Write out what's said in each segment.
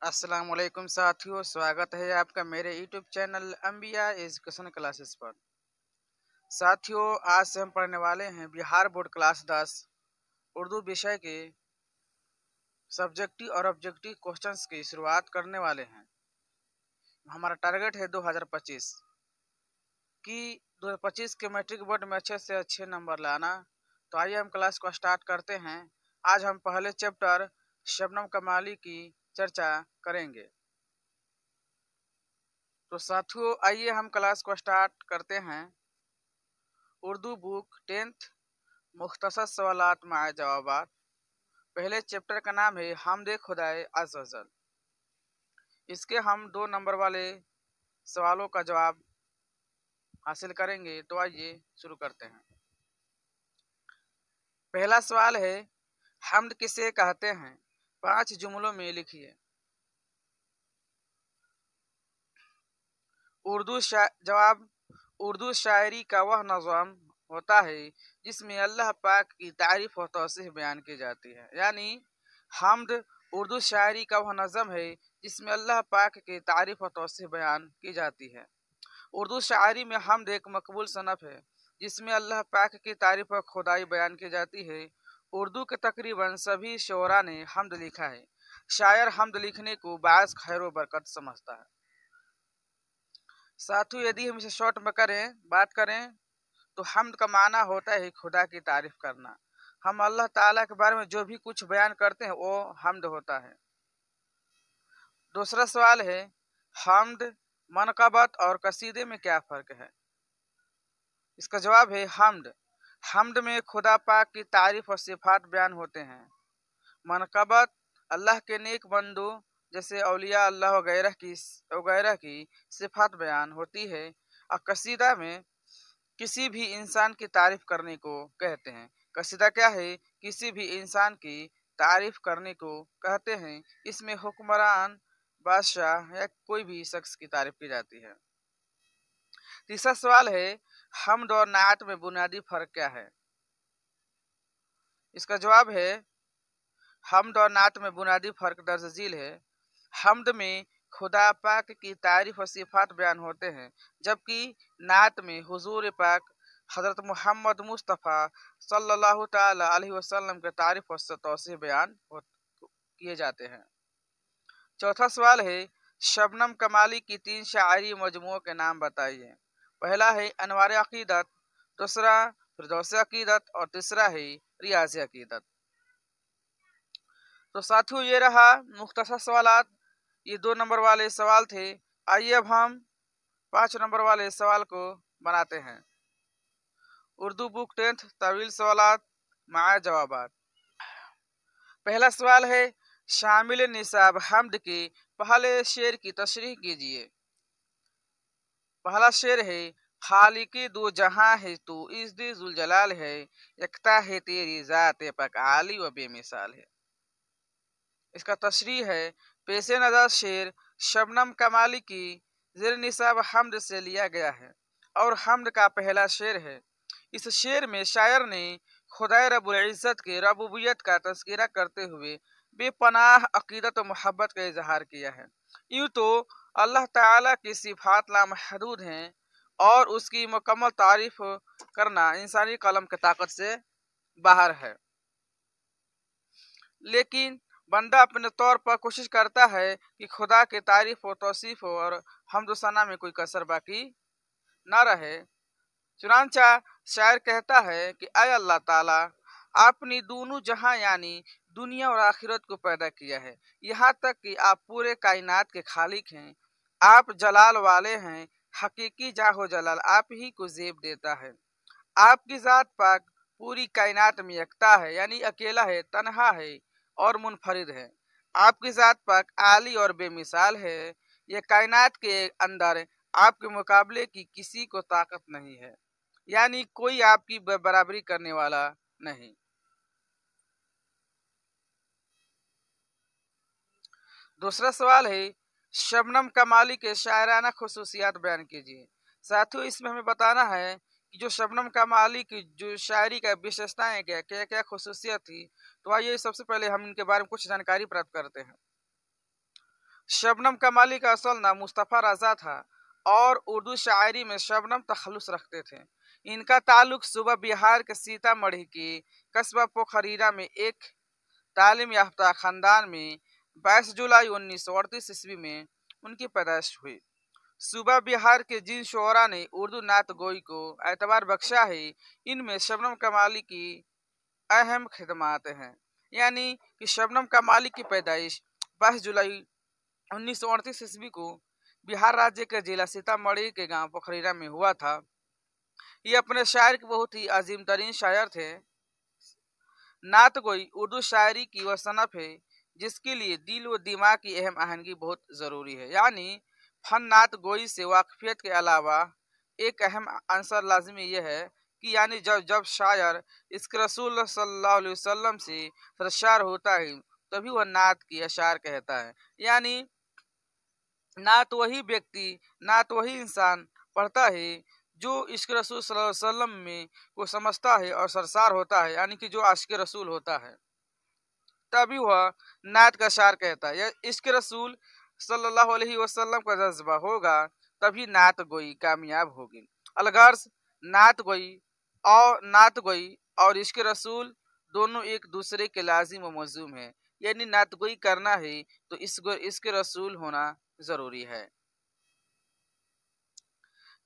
अस्सलाम वालेकुम साथियों, स्वागत है आपका मेरे यूट्यूब चैनल अंबिया एजुकेशन क्लासेस पर। साथियों, आज से हम पढ़ने वाले हैं बिहार बोर्ड क्लास 10 उर्दू विषय के सब्जेक्टिव और ऑब्जेक्टिव क्वेश्चंस की शुरुआत करने वाले हैं। हमारा टारगेट है 2025 कि 2025 के मैट्रिक बोर्ड में अच्छे से अच्छे नंबर लाना। तो आइए हम क्लास को स्टार्ट करते हैं। आज हम पहले चैप्टर शबनम कमाली की चर्चा करेंगे। तो साथियों, आइए हम क्लास को स्टार्ट करते हैं। उर्दू बुक 10th मुख्तसर सवालात माए जवाबात। पहले चैप्टर का नाम है हमदे खुदाए अज़्ज़ व जल। इसके हम 2 नंबर वाले सवालों का जवाब हासिल करेंगे। तो आइए शुरू करते हैं। पहला सवाल है, हमद किसे कहते हैं? 5 जुमलों में लिखिए। जवाब, उर्दू शायरी का वह नज़म होता है जिसमें अल्लाह पाक की तारीफ और तौसीफ बयान की जाती है। यानी हमद उर्दू शायरी का वह नज़म है जिसमें अल्लाह पाक की तारीफ और तौसीफ बयान की जाती है। उर्दू शायरी में हमद एक मकबूल सनफ है जिसमें अल्लाह पाक की तारीफ और खुदाई बयान की जाती है। उर्दू के तकरीबन सभी शोरा ने हमद लिखा है। शायर हमद लिखने को बास खैर व बरकत समझता है। साथियों, यदि हम इसे शॉर्ट में बात करें तो हमद का माना होता है खुदा की तारीफ करना। हम अल्लाह ताला के बारे में जो भी कुछ बयान करते हैं वो हमद होता है। दूसरा सवाल है, हमद, मनक़बत और कसीदे में क्या फ़र्क है? इसका जवाब है हमद में खुदा पाक की तारीफ और सिफात बयान होते हैं। मनक़बत अल्लाह के नेक बंदों जैसे औलिया अल्लाह वगैरह की सिफात बयान होती है। और कसीदा में किसी भी इंसान की तारीफ करने को कहते हैं। कसीदा क्या है? किसी भी इंसान की तारीफ करने को कहते हैं। इसमें हुक्मरान, बादशाह या कोई भी शख्स की तारीफ की जाती है। तीसरा सवाल है, हमद और नात में बुनियादी फर्क क्या है? इसका जवाब है, हमद और नात में बुनियादी फर्क दर्ज झील है। हमद में खुदा पाक की तारीफ और सिफात बयान होते हैं, जबकि नात में हुजूर पाक हजरत मोहम्मद मुस्तफ़ा सल्लल्लाहु ताला अलैहि वसल्लम के तारीफ और तौसीफ बयान किए जाते हैं। चौथा सवाल है, शबनम कमाली की 3 शायरी मजमुओं के नाम बताइए। पहला है अनवार अकीदत, दूसरा फिरदौस अकीदत और तीसरा है रियाज़ अकीदत। तो साथियों, ये रहा मुख्तसर सवालात। ये 2 नंबर वाले सवाल थे। आइए अब हम 5 नंबर वाले सवाल को बनाते हैं। उर्दू बुक 10th तवील सवालात माए जवाबात। पहला सवाल है, शामिल निसाब हमद के पहले शेर की तशरीह कीजिए। पहला शेर है, खालिकी दो जहां है तू इज़्ज़ जुल जलाल है, यकता है तेरी जात पक आली व बेमिसाल है। इसका तशरीह है, पेशे नज़र शेर शबनम कमाली की ज़ेर निसाब हमद से लिया गया है और हमद का पहला शेर है। इस शेर में शायर ने खुदाए रब्बुल इज़्ज़त के रबूबियत का तज़किरा करते हुए बेपनाह अकीदत और मोहब्बत का इजहार किया है। यूँ तो अल्लाह ताला की सिफात लामहदूद हैं और उसकी मुकम्मल तारीफ करना इंसानी कलम की ताकत से बाहर है, लेकिन बंदा अपने तौर पर कोशिश करता है कि खुदा की तारीफ और तौसीफ और हम्द सना में कोई कसर बाकी न रहे। चुनांचा शायर कहता है कि आय अल्लाह ताला, आपने दोनों जहां यानी दुनिया और आखिरत को पैदा किया है, यहाँ तक कि आप पूरे कायनात के खालिक हैं। आप जलाल वाले हैं, हकीकी जाहो जलाल आप ही को जेब देता है। आपकी जात पाक पूरी कायनात में यकता है, यानी अकेला है, तन्हा है और मुनफरिद है। आपकी जात पाक आली और बेमिसाल है। यह कायनात के अंदर आपके मुकाबले की किसी को ताकत नहीं है, यानी कोई आपकी बराबरी करने वाला नहीं। दूसरा सवाल है, शबनम कमाली के शायराना खुसूसियात बयान कीजिए। साथियों, इसमें हमें बताना है कि जो शबनम कमाली की जो शायरी का विशेषताएं क्या क्या क्या खुसूसियत थी। तो आइए सबसे पहले हम इनके बारे में कुछ जानकारी प्राप्त करते हैं। शबनम कमाली का असल नाम मुस्तफ़ा रज़ा था और उर्दू शायरी में शबनम तखल्लुस रखते थे। इनका ताल्लुक सुबह बिहार के सीतामढ़ी की कस्बा पोखरीरा में एक तालीम याफ्ता खानदान में 22 जुलाई 1938 ईस्वी में उनकी पैदाइश हुई। सूबा बिहार के जिन शोरा ने उर्दू नात गोई को एतबार बख्शा है, इनमें शबनम कमाली की अहम खिदमात हैं। यानी कि शबनम कमाली की पैदाइश 22 जुलाई 1938 ईस्वी को बिहार राज्य के जिला सीतामढ़ी के गांव पोखरीरा में हुआ था। ये अपने शायर के बहुत ही अजीम तरीन शायर थे। नात गोई उर्दू शायरी की वह सनफ है जिसके लिए दिल व दिमाग की अहम आहंगी बहुत ज़रूरी है। यानी फन नात गोई से वाकफियत के अलावा एक अहम अंसर लाजमी यह है कि यानी जब शायर इसके रसूल सल्लल्लाहु अलैहि वसल्लम से सरशार होता है तभी वह नात की अशार कहता है। यानी नात वही व्यक्ति, नात वही इंसान पढ़ता है जो इश्क रसूल सल्लल्लाहु अलैहि वसल्लम में को समझता है और सरसार होता है, यानी कि जो आशिक रसूल होता है, तभी वह नात का शार कहता है। इश्क रसूल सल्लल्लाहु अलैहि वसल्लम का जज्बा होगा तभी नात गोई कामयाब होगी। अलगर्ज नात गोई और इश्क रसूल दोनों एक दूसरे के लाजिम व मज़ूम है। यानी नात गोई करना है तो इश्क रसूल होना जरूरी है।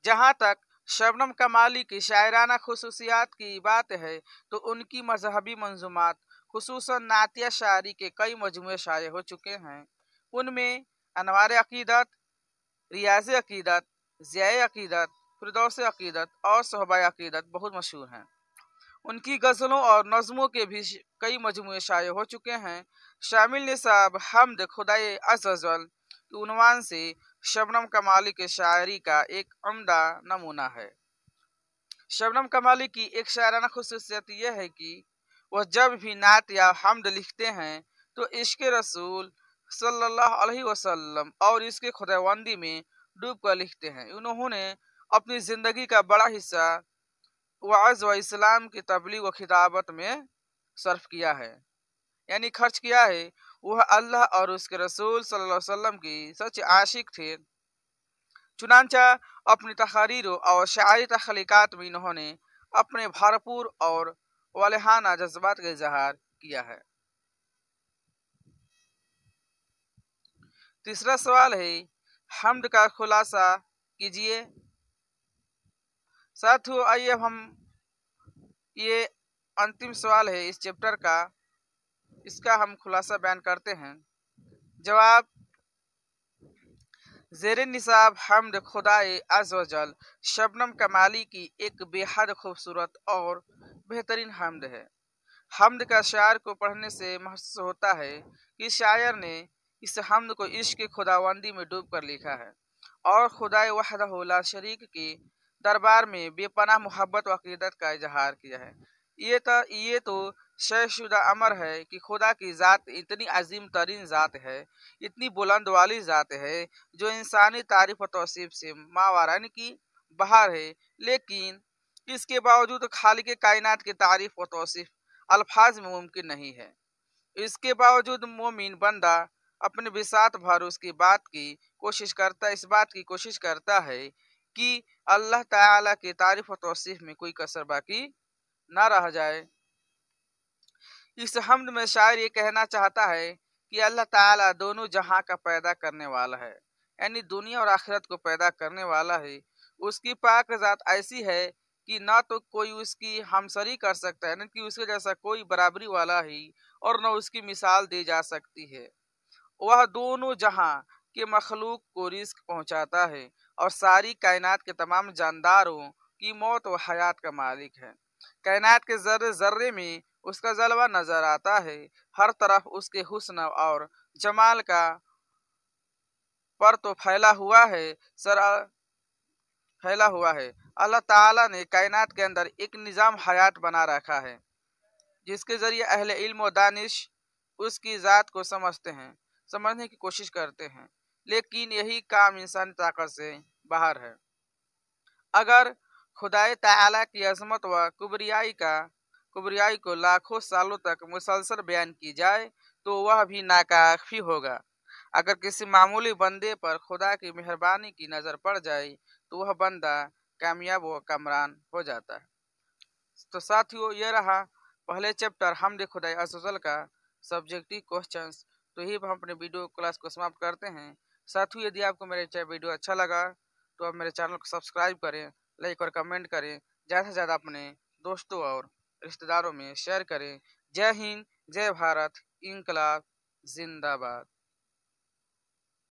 जहाँ तक शबनम कमाली की शायराना खुसूसियात की बात है तो उनकी मजहबी मंजूमात खुसूसन नातिया शायरी के कई मजमूए शाये हो चुके हैं। उनमें अनवार अकीदत, रियाज अकीदत, ज़िया अकीदत, फिरदौस अकीदत और सोहबा अकीदत बहुत मशहूर हैं। उनकी गज़लों और नज़मों के भी कई मजमूए शाये हो चुके हैं। शामिल निसाब हम्द खुदाए अज़्ज़ व जल के उन्वान से शबनम कमाली के शायरी का एक उम्दा नमूना है। शबनम कमाली की एक शायराना खुसूसियत यह है कि वह जब भी नात या हम्द लिखते हैं तो इश्क रसूल सल्लल्लाहु अलैहि वसल्लम और इसके खुदावंदी में डूब कर लिखते हैं। उन्होंने अपनी ज़िंदगी का बड़ा हिस्सा वाज़ व इस्लाम की तबलीग व खिताबत में सर्फ किया है, यानी खर्च किया है। वह अल्लाह और उसके रसूल सल्लल्लाहु अलैहि वसल्लम की सच आशिक थे। चुनांचा अपनी तहरीरों और शायरी तख्लीकात में इन्होंने अपने भरपूर और वालहाना जज्बात का इजहार किया है। तीसरा सवाल है, हम्द का खुलासा कीजिए। साथियों, आइए हम ये अंतिम सवाल है इस चैप्टर का, इसका हम खुलासा बयान करते हैं। जवाब, ज़ेरे निसाब हम्द खुदाए अज़्ज़ व जल शबनम कमाली की एक बेहद खूबसूरत और बेहतरीन हम्द है। हम्द का शायर को पढ़ने से महसूस होता है कि शायर ने इस हम्द को इश्क खुदावंदी में डूब कर लिखा है और खुदाए वहदहू ला शरीक के दरबार में बेपनाह मोहब्बत व अकीदत का इजहार किया है। ये तो शयशुदा अमर है कि खुदा की ज़ात इतनी अजीम तरीन ज़ात है, इतनी बुलंद वाली ज़ात है जो इंसानी तारीफ व तौसीफ से मावारा यानी कि बाहर है, लेकिन इसके बावजूद खालिक कायनात की तारीफ व तौसीफ अल्फाज में मुमकिन नहीं है। इसके बावजूद मोमिन बंदा अपने बिसात भर उसकी इस बात की कोशिश करता है कि अल्लाह ताला की तारीफ व तौसीफ में कोई कसर बाकी ना रह जाए। इस हम्द में शायर ये कहना चाहता है कि अल्लाह ताला दोनों जहां का पैदा करने वाला है, यानी दुनिया और आखिरत को पैदा करने वाला है। उसकी पाक ज़ात ऐसी है कि ना तो कोई उसकी हमसरी कर सकता है, न कि उसके जैसा कोई बराबरी वाला है और न उसकी मिसाल दी जा सकती है। वह दोनों जहां के मखलूक को रिस्क पहुंचाता है और सारी कायनात के तमाम जानदारों की मौत व हयात का मालिक है। कायनात के जर्रे जर्रे में उसका जलवा नजर आता है, हर तरफ उसके हुस्न और जमाल का पर तो फैला हुआ है। अल्लाह ताला ने कायनात के अंदर एक निज़ाम हयात बना रखा है जिसके जरिए अहले इल्म व दानिश उसकी ज़ात को समझने की कोशिश करते हैं, लेकिन यही काम इंसानी ताकत से बाहर है। अगर खुदाए ताला की अजमत व कुबरियाई को लाखों सालों तक मुसलसल बयान की जाए तो वह भी नाकाफी होगा। अगर किसी मामूली बंदे पर खुदा की मेहरबानी की नज़र पड़ जाए तो वह बंदा कामयाब व कामरान हो जाता है। तो साथियों, ये रहा पहले चैप्टर हमदे खुदा अज़्ज़ व जल का सब्जेक्टिव क्वेश्चंस। तो यही हम अपने वीडियो क्लास को समाप्त करते हैं। साथियों, यदि आपको मेरे वीडियो अच्छा लगा तो आप मेरे चैनल को सब्सक्राइब करें, लाइक और कमेंट करें, ज़्यादा से ज़्यादा अपने दोस्तों और रिश्तेदारों में शेयर करें। जय हिंद, जय भारत, इंकलाब जिंदाबाद।